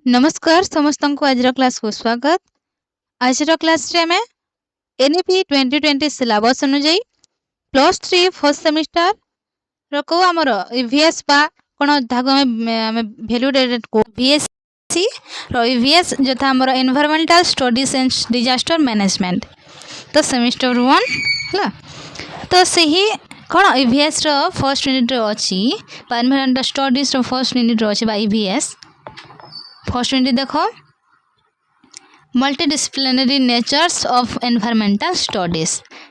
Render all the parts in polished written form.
नमस्कार समस्त को आज क्लास को स्वागत। आज क्लास रे में एनईपी 2020 सिलेबस अनुଯାयी +3 फर्स्ट सेमिस्टर रको हमर ईवीएस बा कोन धाग में वैल्यूडेटेड को बीएससी रो ईवीएस जथा हमर environmental studies and disaster management तो सेमिस्टर 1 हला तो सही कोन ईवीएस रो फर्स्ट यूनिट रो अछि environmental studies row first unit रो अछि बा ईवीएस फर्स्ट यूनिट देखो multidisciplinary natures of environmental studies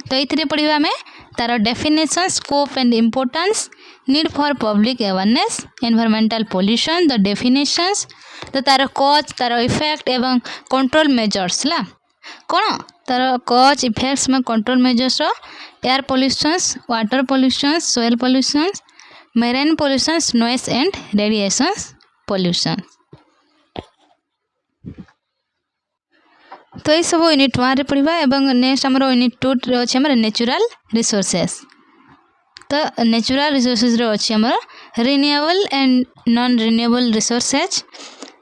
तो ये पढ़ा में तार definition scope and importance need for public awareness environmental pollution the definitions तो तार कॉज तार इफेक्ट एवं कंट्रोल मेजर्स ला कौन तार कॉज इफेक्ट्स में control measures air pollutions water pollutions soil pollutions marine pollutions noise and radiations pollution तो ये सब यूनिट 1 रे पढ़ा एवं नेक्स्ट हमर यूनिट 2 रे अछि हमर नेचुरल रिसोर्सेस तो नेचुरल रिसोर्सेस रे अछि हमर renewable and non renewable resources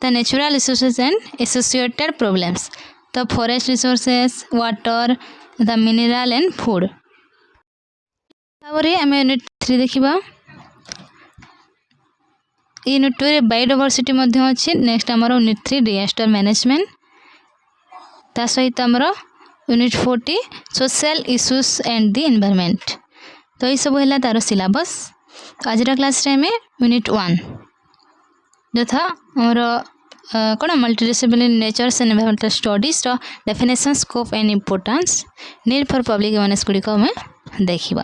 तो natural resources and associated problems तो forest resources water the mineral and food तावरे हम यूनिट 3 देखिबा यूनिट 2 रे बायोडायवर्सिटी मध्ये अछि नेक्स्ट हमर यूनिट 3 डिजास्टर मैनेजमेंट ता सहित आमर unit 40 social issues and the environment तो ये सब है तार सिलेबस आज क्लास रे में यूनिट 1 जथा आमर कौन multidisciplinary natures and environmental studies रो definition scope and importance need for public awareness गुडी को हमें देखिबा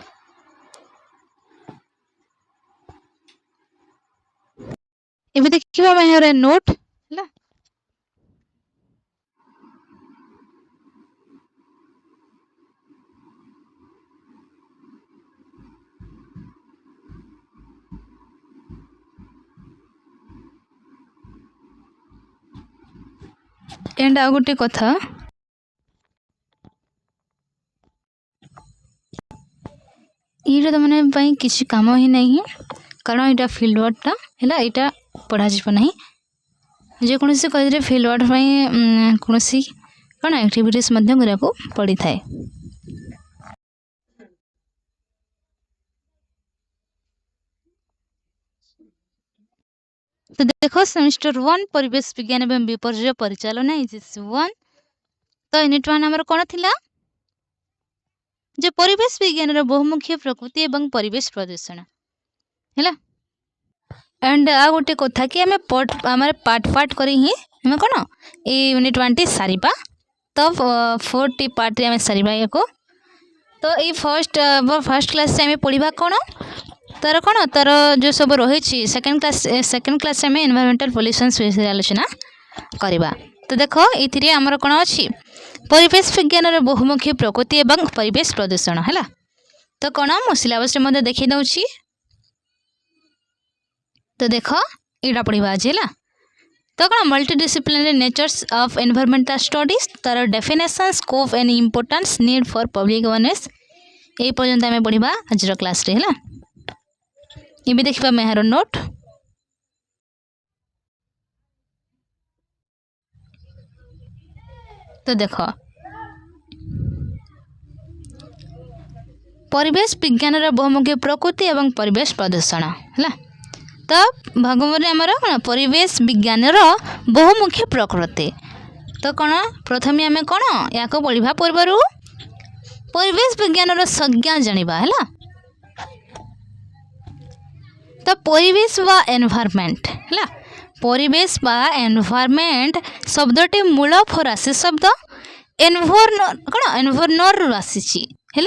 एबे देखिबा में हेरे नोट हला एंड आ गोटे कथा ये तो मैंने पाई किसी काम ही नहीं कारण यहाँ फील्ड वर्क है यहाँ पढ़ा जीव ना जेकोसी कॉलेज फील्ड वर्क कौन कौन एक्टिविटीज करने को पड़ी थाए तो देखो सेमिस्टर 1 परिवेश विज्ञान एवं विपर्य परिचालन वन तो यूनिट 1 हमर कोन थिला जे परिवेश विज्ञान रो बहुमुखी प्रकृति एवं परिवेश प्रदूषण हैला एंड आ गोटे कथा कि हमें हमारे पार्ट करी ही हमें कोन ए यूनिट 1 टी सारीबा तो 40 पार्ट रे हमें सारीबा एको तो ए फर्स्ट क्लास से हमें पढ़िबा कोन तार कौन तार जो सब रही सेकेंड क्लास में एनवायरमेंटल पोल्यूशन विषय आलोचना करवा तो देख ये आमर कौन अच्छी परिवेश विज्ञान बहुमुखी प्रकृति एवं परिवेश प्रदूषण है तो कौन मो सिलेबस देखी दूसरी तो देख यहाँ पढ़ा आज है तो कौन multidisciplinary natures of environmental studies तार definition scope and importance need for public awareness यही पर्यंत आम पढ़ा आज क्लास रे है ये भी देखिबा मेहर नोट तो देख परिवेश विज्ञान बहुमुखी प्रकृति एवं परिवेश प्रदूषण है तो भगवान आमर कौन परिवेश विज्ञान बहुमुखी प्रकृति तो कौन प्रथम आम कौन या पढ़ा पूर्व परिवेश विज्ञान संज्ञा जानिबा है तो परिवेश व एनवायरमेंट है परिवेश व एनवायरमेंट शब्दटी मूल फरासी शब्द कौन एनवायरनर आसी है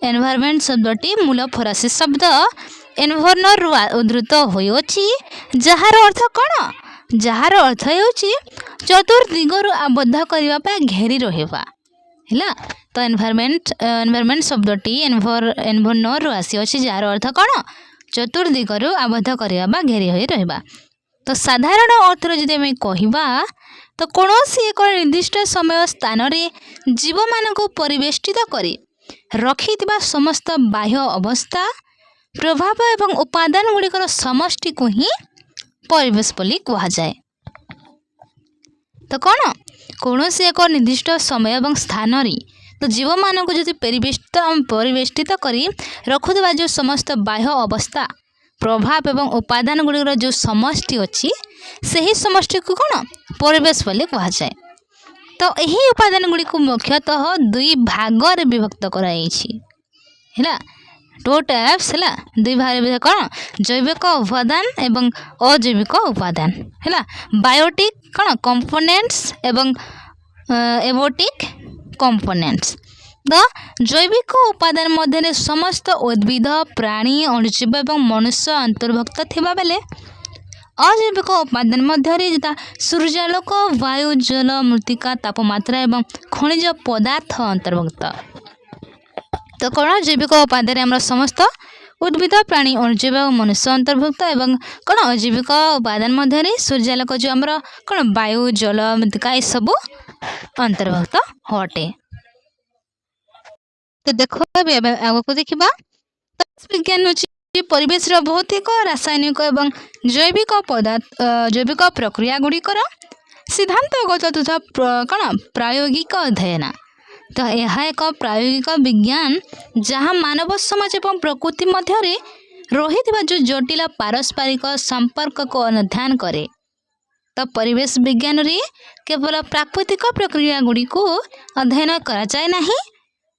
एनवायरमेंट शब्दटी मूल फरासी शब्द एनवायरनर उद्धृत होइछि जार अर्थ कौन जार अर्थ होछि चतुर्दिगरु आबद्ध करबा घेरी रहिबा है तो एनवायरमेंट शब्दटी एनवायरनर आसी अछि जार अर्थ कौन चतुर्दिगरु आबद्ध करबा घेरी होई रहबा तो साधारण अर्थ जदि आम कहबा तो कौन एक निर्दिष्ट समय स्थान रे जीव मान को परिवेष्टित करी रखिथिबा समस्त बाह्य अवस्था प्रभाव एवं उपादान गुड़िकर समष्टि को ही परिवेश बोली कहा जाए तो कौन कौन एक निर्दिष्ट समय और स्थान रे तो जीव मान को जो परिवेष्टित करी रखुवा जो समस्त बाह्य अवस्था प्रभाव एवं उपादान गुड़िक जो समष्टि अच्छी से ही समष्टि को कौन परिवेश बोली कहुए। तो यही उपादान गुड़िक मुख्यतः दुई भाग रे विभक्त कराई है टू टाइप्स है दुई भाग कौन जैविक उपादान एवं अजैविक उपादान है बायोटिक कौन कंपोनेंट्स एवं एबोटिक कंपोनेंट्स। तो जैविक उपादान मध्य समस्त उद्भिद प्राणी अणुजीव एवं मनुष्य अंतर्भुक्त थिबा बेले अजैविक उपादान मध्य जता सूर्यालोक वायु जल मृत्तिका तापमात्रा एवं खनिज पदार्थ अंतर्भुक्त। तो कौन जैविक उपादान आम समस्त उद्भिद प्राणी अणुजीव और मनुष्य अंतर्भुक्त एवं कौन अजैविक उपादान मध्य सूर्यालोक जो आमर कौन वायु जल मृत्तिका ये सब अंतर्भुक्त हटे। तो देखो आग को देखा विज्ञान हूँ परिवेश भौतिक रासायनिक एवं जैविक पदार्थ जैविक प्रक्रिया गुड़िकर सिद्धांतगत तथा कौन प्रायोगिक अध्ययन। तो यह एक प्रायोगिक विज्ञान जहाँ मानव समाज एवं प्रकृति मध्य रही जो जटिल पारस्परिक संपर्क को अध्ययन करे। तो परिवेश विज्ञान रे केवल प्राकृतिक प्रक्रिया गुड़ी को अध्ययन करा जाए नहीं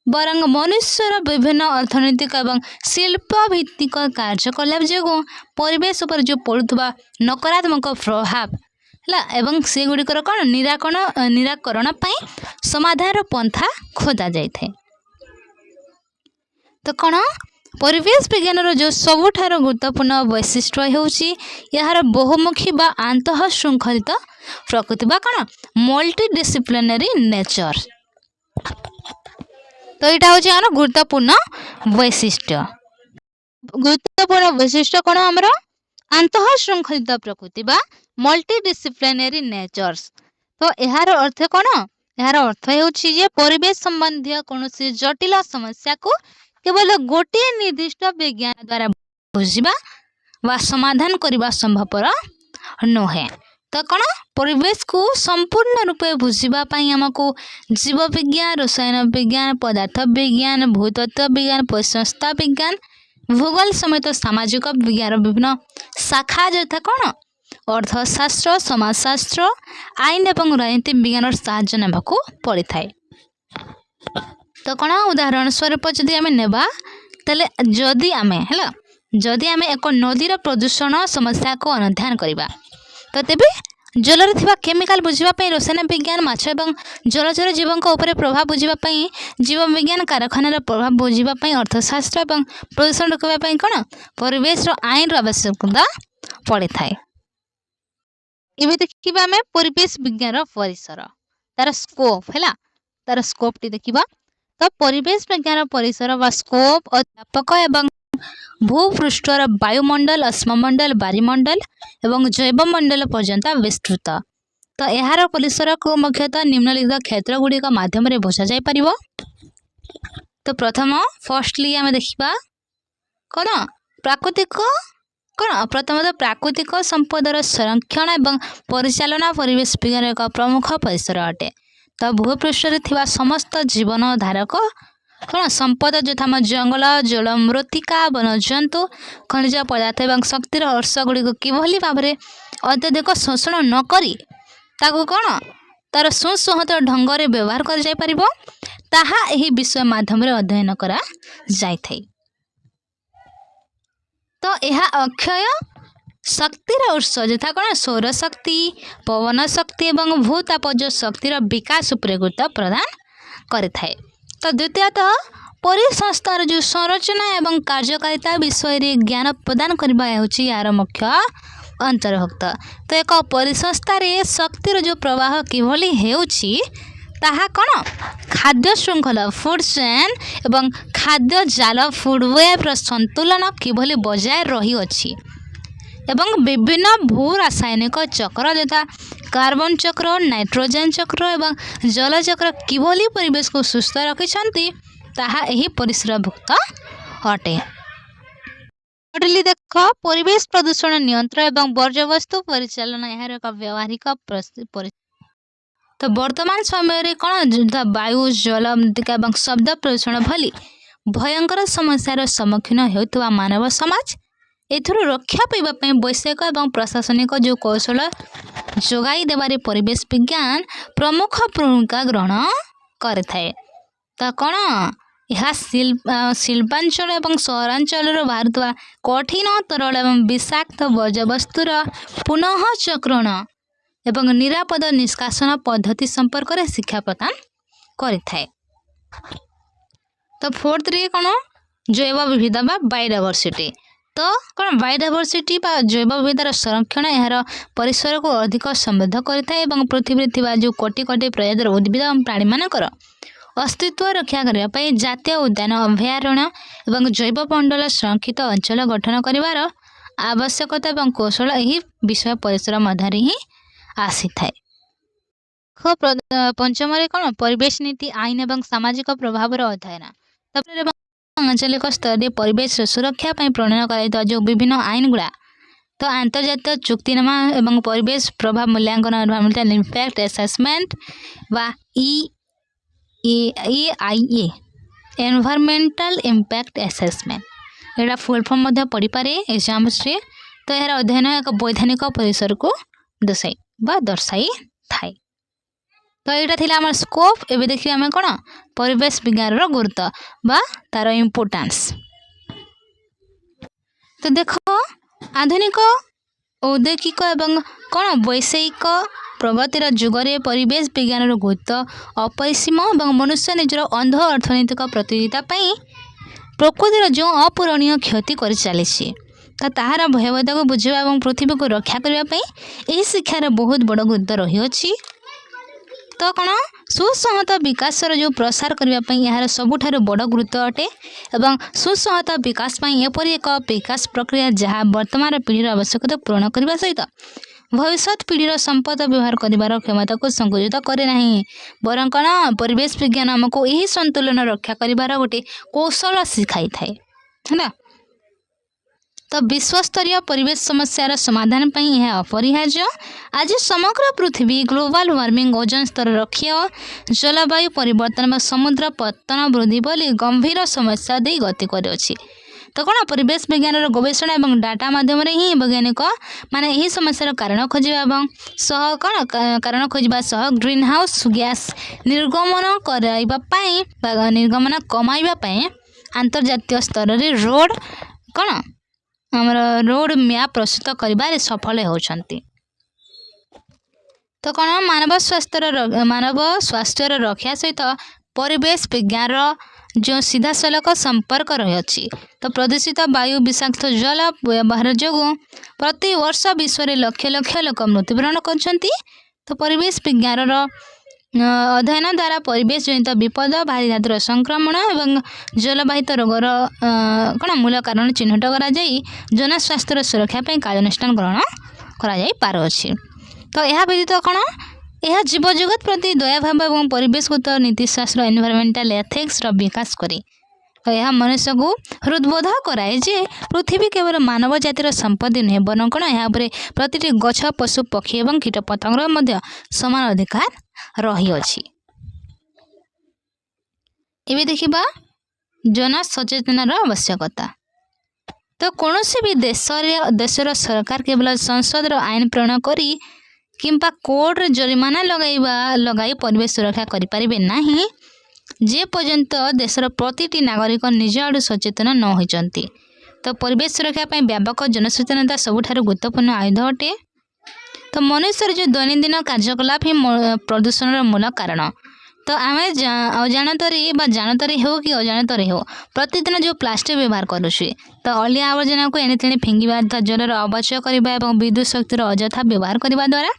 बरंग मनुष्यर विभिन्न अर्थनैतिक एवं शिल्प भित्तिक कार्यकलाप जो परिवेश पर जो पड़ुवा नकारात्मक प्रभाव है एवं से गुड़िकर कौन निराकरण समाधान पंथा खोजा जाए। तो कौन परिवेश विज्ञान जो सबुठार गुरुत्वपूर्ण वैशिष्ट्य होउची यार बहुमुखी बा आंतः श्रृंखलित प्रकृति बा कौन मल्टीडिसिप्लिनरी नेचर। तो यहाँ हूँ आम गुरुत्वपूर्ण वैशिष्ट्य कौन आमर आंतः श्रृंखलित प्रकृति बा मल्टीडिसिप्लिनरी नेचर्स। तो यार अर्थ कौन यार अर्थ होउची परिवेश संबंधी कौन जटिल समस्या को केवल गोटे निर्दिष्ट विज्ञान द्वारा बुझा वा समाधान करने संभवपर नुहे। तो कौन परिवेश को संपूर्ण रूपे बुझापी आमको जीव विज्ञान रसायन विज्ञान पदार्थ विज्ञान भूतत्व विज्ञान परिसंस्था विज्ञान भूगोल समेत सामाजिक विज्ञान विभिन्न शाखा यथा कौन अर्थशास्त्र समाजशास्त्र आईन एवं राजनीति विज्ञान साहाय्य नेबाकू पड़ी थाए। तो कौन उदाहरण स्वरूप जदि आम नेबा तेले जदि आमे हैला जदि आमे एक नदीर प्रदूषण समस्या को अध्ययन करबा तो तेबे जल थिबा केमिकल बुझापी रसायन विज्ञान माछ एवं जलचर जीवों उपर प्रभाव बुझापी जीव विज्ञान कारखानार प्रभाव बुझापी अर्थशास्त्र एवं प्रदूषण रोकवाई कौन परिवेश आईन आवश्यकता पड़ी थाए। इबे देखिबा आमे परिवेश विज्ञान परिसर तार स्कोप है तार स्कोप टी देखिबा। तो परिवेश विज्ञान परिसर वा स्कोप व्यापक एवं भूपृष्ठर वायुमंडल अश्ममंडल बारीमंडल एवं जैवमंडल पर्यंत विस्तृत। तो यार परिसर को मुख्यतः निम्नलिखित क्षेत्र गुड़िक माध्यम बुझा जाय परिबो। तो प्रथम फर्स्टली आम देखिबा कौन प्राकृतिक कौन प्रथमतः प्राकृतिक संपदर संरक्षण एवं परिचालना परिवेश विज्ञान एक प्रमुख परिसर अटे। तो भूपृष्ठ थिबा समस्त जीवन धारक कौन संपद यथा जंगल जल मृत्तिका वनजंतु खनिज पदार्थ एवं शक्तिर अर्श गुड़िक किभली भाव में अत्यधिक शोषण न करी ताकू कौन तार सुसंहत ढंग से व्यवहार कर जाय परिबो ताहा एही विषय माध्यम रे अध्ययन करा जाय थाई। तो यह अक्षय शक्तिर उत्स यथा कौन सौर शक्ति पवन शक्ति एवं भूतापज शक्तिर विकास उपर गुरुत्व प्रदान करिथाए। तो द्वितीयतः परिसंस्थार जो संरचना एवं कार्यकारिता विषय रे ज्ञान प्रदान करबा हेउची यार मुख्य अंतर्भुक्त। तो एक परिसंस्था रे शक्तिर जो प्रवाह किभली हेउची ताहा कौन खाद्य श्रृंखला फूड चेन एवं खाद्य जाल फूड वेब संतुलन किभली बजाय रही अछि एवं विभिन्न भू रासायनिक चक्र यथा कार्बन चक्र नाइट्रोजन चक्र एवं जल चक्र किभली परिवेश को सुस्थ रखिछन्ति ताहा एही परिसरभुक्त अटे। देख परिवेश प्रदूषण नियंत्रण एवं वर्ज्य वस्तु परिचालन यार एक व्यावहारिक तो वर्तमान समय कौन वायु जल मृत्तिका और शब्द प्रदूषण भली भयंकर समस्यार सम्मुखीन होता मानव समाज एथुरु रक्षा पाइबा वैषयिक और प्रशासनिक जो कौशल जोगाई देवारे परिवेश विज्ञान प्रमुख भूमिका ग्रहण करिथाए। तो कौन यह शिल्पांचल और सहरांचल बाहर कठिन तरल और विषाक्त वर्ज्यवस्तुर पुनः चक्रण एवं निरापद निष्कासन पद्धति संपर्क में शिक्षा प्रदान करिथाए। तो फोर्थ रे कौन जैव विविधता बा बायोडायवर्सिटी। तो कौन बायोडायवर्सिटी बा जैव विविधतार संरक्षण यार परिसर को अधिक समृद्ध करिथाए एवं पृथ्वी थिबा जो कोटि कोटि प्रजातिर उद्भिद और प्राणी मानकर अस्तित्व रक्षा करने जातीय उद्यान अभयारण्य एवं जैव मंडल संरक्षित अंचल गठन करिवार आवश्यकता एवं कौशल यही विषय परिसर मध्य ही आसी थाए। पंचम कौन परिवेश नीति आईन एवं सामाजिक प्रभाव अध्ययन आंचलिक स्तर परिवेश सुरक्षा प्रणयन कर जो विभिन्न आईन गुड़ा तो आंतर्जातीय चुक्तिनामा एवं परिवेश प्रभाव मूल्यांकन एनवायरमेंटल इम्पैक्ट असेसमेंट वा EIA एनवायरमेंटल इम्पैक्ट असेसमेंट यहाँ फुल फॉर्म पढ़ी पारे एग्जाम्स रे। तो यार अध्ययन एक वैधानिक परिसर को दर्शाई थाए। तो यहाँ थिला हमर स्कोप। एबे देखिए आम कौन परिवेश विज्ञान गुरुत्व बा तार इम्पोर्टेंस। तो देख आधुनिक औद्योगिक एवं कौन वैषयिक प्रगतिर जुगरे परिवेश विज्ञान गुरुत्व अपरिसीम और मनुष्य निजर अंध अर्थनैतिक प्रतियोगिता प्रकृतिर जो अपूरणीय क्षति कर चली ताहार भयावहता को बुझा और पृथ्वी को रक्षा करने यही शिक्षार बहुत बड़ गुरुत्व रही। तो कौन सुसंहत विकास जो प्रसार करने यार सबुठार बड़ गुरुत्व अटे एवं सुसंहत विकास एपरी एक विकास प्रक्रिया जहाँ वर्तमान पीढ़ीर आवश्यकता पूरण करने सहित भविष्य पीढ़ीर संपद व्यवहार कर क्षमता को संकुचित करे नहीं बरं कौन परिवेश विज्ञान आमको यही संतुलन रक्षा कर गोटे कौशल शिखाई थाए है। तो विश्वस्तरीय परिवेश समस्यार समाधान पर यह अपरिहार्य। आज समग्र पृथ्वी ग्लोबल वार्मिंग ओजोन स्तर रक्षा जलवायु परिवर्तन में समुद्र पतन वृद्धि बोली गंभीर समस्या दे गति करुँच। तो कौन परिवेश विज्ञान गवेषणा और डाटा माध्यम ही वैज्ञानिक माने यही समस्यार कारण खोजा सह कौन कारण खोजा सह ग्रीन हाउस गैस निर्गमन करने निर्गमन कमाइबापी आंतर्जातीय स्तर में रोड कौन आमर रोड मैप प्रस्तुत कर सफल होती। तो कौन मानव स्वास्थ्यर रक्षा सहित परिवेश विज्ञान जो सीधा सलख संपर्क रही। तो प्रदूषित वायु विषाक्त जल व्यवहार जो प्रति वर्ष विश्व में लक्ष लक्ष लोक मृत्युवरण कर। तो परिवेश विज्ञान अध्ययन द्वारा परिवेश जनित विपद भारी धातुर संक्रमण एवं जलवाहित रोगर कौन मूल कारण चिन्हट कर जनस्वास्थ्यर सुरक्षा कार्यानुष्ठान ग्रहण कर। तो यह व्यतीत कौन यह जीव जगत प्रति दया भाव और परिवेशगत नीतिशास्त्र एनवायरमेंटल एथिक्स विकास करे। तो यह मनुष्य को हृदबोध कराए जे पृथ्वी केवल मानव जातिर संपत्ति नुहे बरं कौन यहाँ प्रति गछ पशु पक्षी और कीट पतंग समान अधिकार रही अछि। एबे देखिबा जन सचेतनार आवश्यकता। तो कौन भी देशर सरकार केवल संसद आईन प्रणयन करी किंबा कोर्ट जरिमाना लगाई परिवेश सुरक्षा करें नहीं जे पर्यंत देशर प्रतिटी नागरिक निज आड़ सचेतन न होती। तो परिवेश सुरक्षा व्यापक जनसचेतनता सबुठार गुरुत्वपूर्ण आयुध अटे। तो मनुष्यर जो दैनंदिन कार्यकलाप ही प्रदूषण मूल कारण। तो आम अजाणतरे जानतरे हो कि अजाणतरे हो प्रतिदिन जो प्लास्टिक व्यवहार करुचे तो अलिया आवर्जना को एणे तेणे फिंगिबा जलर अवचय करने और विद्युत शक्तिर अଯଥା व्यवहार करने द्वारा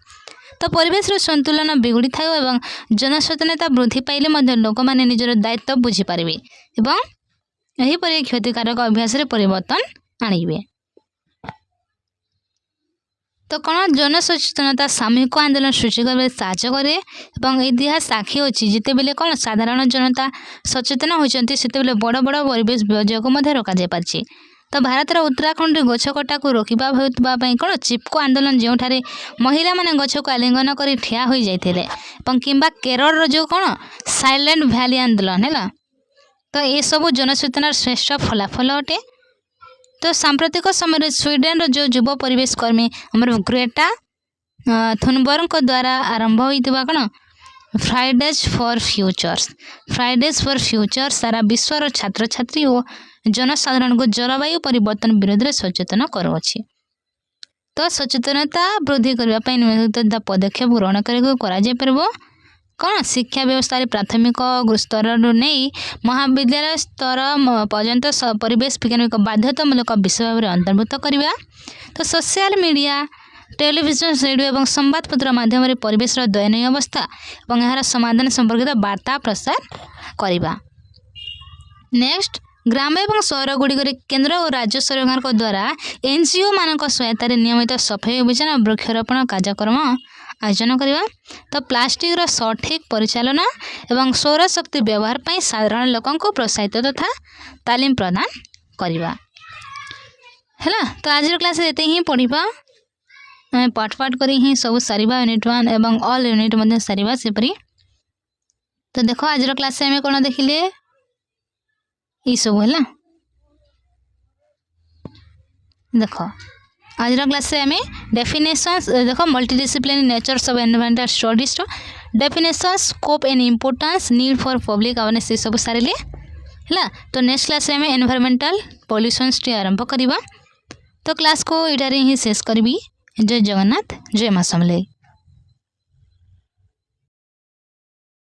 तो परिवेश संतुलन बिगुड़ी था और जनसचेतनता वृद्धि पाइले लोक मैंने निजर दायित्व बुझीपारे और यहीपरि क्षतिकारक अभ्यास परिवर्तन आणिबे। तो कौन जनसचेतनता सामूहिक आंदोलन सृष्टि कर साहाय्य करे और इतिहास साक्षी अच्छी जिते बेले कौन साधारण जनता सचेतन होती से बड़ बड़ परिवेश विपर्यय को रखा पारे। तो भारतर उत्तराखंड गछ कटा को रोकवा कौन चिपको आंदोलन जो महिला माने गछ को आलिंगन कर ठिया हो जाते किंबा केरल जो कौन साइलेंट वैली आंदोलन है। तो ये सब जनचेतनार श्रेष्ठ फलाफल अटे। तो सांप्रतिक समय स्वीडेन जो युव परिवेश कर्मी आमर ग्रेटा थुनबर्ग द्वारा आरंभ होता कौन फ्राइडेज फॉर फ्यूचर सारा विश्वर छात्र छात्री और जनसाधारण को जलवायु परिवर्तन विरोध में सचेतन करुँच। तो सचेतनता वृद्धि करने निम्नलिखित पदक्षेप ग्रहण कर कौन शिक्षा व्यवस्था प्राथमिक स्तर नहीं महाविद्यालय स्तर पर्यंत परिवेश विज्ञान एक बाध्यतामूलक विषय भाव में अंतर्भुक्त करवा। तो सोशल मीडिया टेलीविजन रेडियो और संवादपत्र माध्यम परिवेश दयनीय अवस्था और यार समाधान संपर्कित वार्ता प्रसार करवा। नेक्स्ट ग्राम और सहर गुड़िक केंद्र और राज्य सरकार द्वारा एनजीओ मान सहायता नियमित सफाई अभियान और वृक्षारोपण कार्यक्रम आयोजन करवा। तो प्लास्टिक सठिक परिचालन एवं सौर शक्ति व्यवहार पर साधारण लोकों को प्रोत्साहित तथा तालीम प्रदान करवा है। तो आज क्लास ये ही पढ़ा पाठ पाठ करी ही सब सारिबा यूनिट 1 एवं ऑल यूनिट मध्य सारिबा सेपरी। तो देखो आज क्लास में कौन देखिले ये सब है। देखो आज क्लास में डेफिनेशंस देखो multidisciplinary natures of environmental studies definition scope and importance need for public awareness ये सब सारे है। तो नेक्स्ट क्लास में एनवायरमेंटल पॉल्यूशंस टी आरंभ करवा। तो क्लास को इटारे ही शेष करी। जय जगन्नाथ जय माँ समलेई।